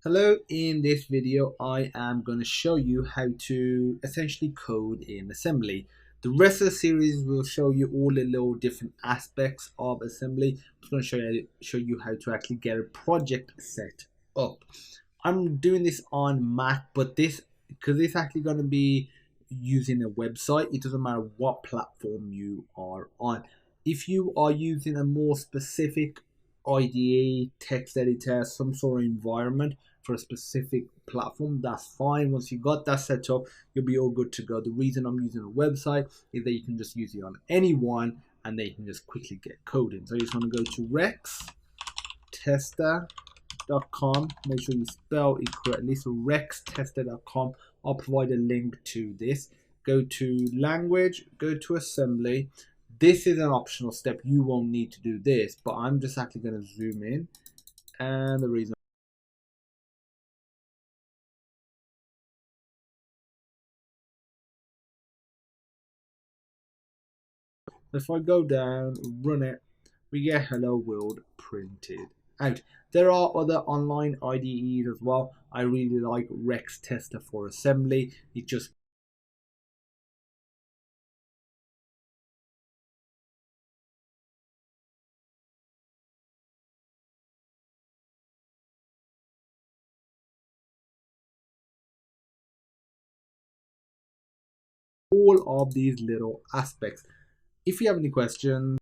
Hello, in this video I am going to show you how to essentially code in assembly. The rest of the series will show you all the little different aspects of assembly. I'm going to show you how to actually get a project set up. I'm doing this on Mac, but because it's actually going to be using a website, it doesn't matter what platform you are on. If you are using a more specific IDE, text editor, some sort of environment for a specific platform, that's fine. Once you got that set up, you'll be all good to go. The reason I'm using a website is that you can just use it on any one and then you can just quickly get coding. So you just want to go to rextester.com. Make sure you spell it correctly. So rextester.com. I'll provide a link to this. Go to language, go to assembly. This is an optional step. You won't need to do this, but I'm just actually going to zoom in. And the reason, if I go down, run it, we get hello world printed out. There are other online IDEs as well. I really like Rextester for assembly. It just all of these little aspects. If you have any questions,